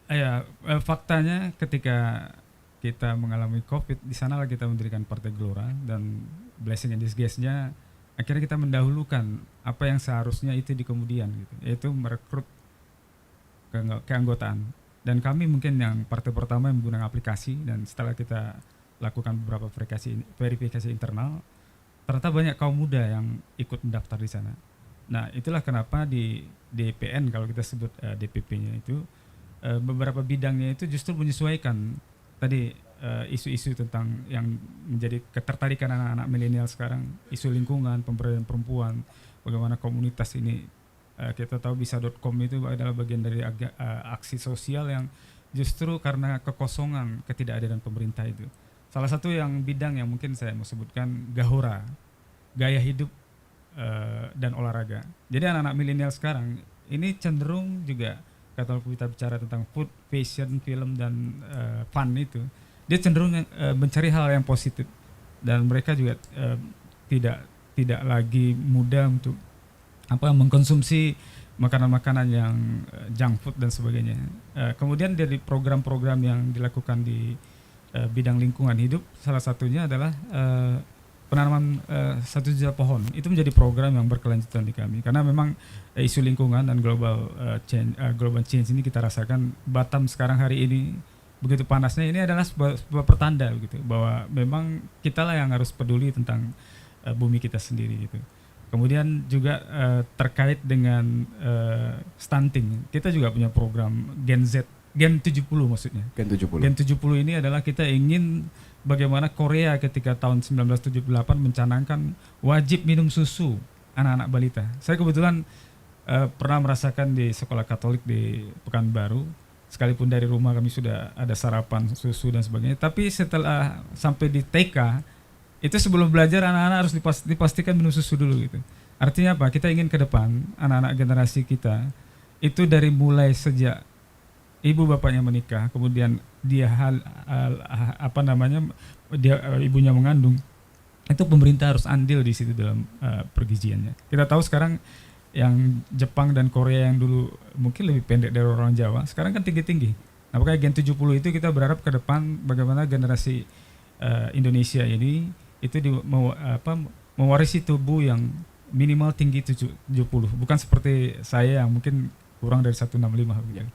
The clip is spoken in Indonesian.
Ya, faktanya ketika kita mengalami COVID, di sanalah kita mendirikan Partai Gelora, dan blessing and disguise-nya akhirnya kita mendahulukan apa yang seharusnya itu di kemudian gitu, yaitu merekrut keanggotaan. Dan kami mungkin yang partai pertama yang menggunakan aplikasi, dan setelah kita lakukan beberapa verifikasi internal, ternyata banyak kaum muda yang ikut mendaftar di sana. Nah, itulah kenapa di DPN, kalau kita sebut DPP-nya itu, beberapa bidangnya itu justru menyesuaikan tadi isu-isu tentang yang menjadi ketertarikan anak-anak milenial sekarang, isu lingkungan, pemberdayaan perempuan, bagaimana komunitas ini, kita tahu bisa.com itu adalah bagian dari aksi sosial yang justru karena kekosongan ketidakadilan pemerintah itu. Salah satu yang bidang yang mungkin saya mau sebutkan, Gahora, gaya hidup dan olahraga. Jadi anak-anak milenial sekarang ini cenderung juga, kalau kita bicara tentang food, fashion, film, dan fun itu, dia cenderung mencari hal yang positif, dan mereka juga tidak tidak lagi mudah untuk mengkonsumsi makanan-makanan yang junk food dan sebagainya. Kemudian dari program-program yang dilakukan di bidang lingkungan hidup, salah satunya adalah penanaman 1 juta pohon. Itu menjadi program yang berkelanjutan di kami, karena memang isu lingkungan dan global change ini kita rasakan. Batam sekarang hari ini begitu panasnya, ini adalah sebuah pertanda gitu, bahwa memang kita lah yang harus peduli tentang bumi kita sendiri gitu. Kemudian juga terkait dengan stunting, kita juga punya program Gen 70 maksudnya. Gen 70. Gen 70 ini adalah kita ingin bagaimana Korea ketika tahun 1978 mencanangkan wajib minum susu anak-anak balita. Saya kebetulan pernah merasakan di sekolah Katolik di Pekanbaru, sekalipun dari rumah kami sudah ada sarapan susu dan sebagainya, tapi setelah sampai di TK, itu sebelum belajar anak-anak harus dipastikan minum susu dulu gitu. Artinya apa? Kita ingin ke depan anak-anak generasi kita itu dari mulai sejak ibu bapaknya menikah, kemudian dia ibunya mengandung, itu pemerintah harus andil di situ dalam pergiziannya. Kita tahu sekarang yang Jepang dan Korea yang dulu mungkin lebih pendek dari orang Jawa, sekarang kan tinggi-tinggi. Nah, makanya Gen 70 itu kita berharap ke depan bagaimana generasi Indonesia ini itu mewarisi tubuh yang minimal tinggi 70, bukan seperti saya yang mungkin kurang dari 165 begitu.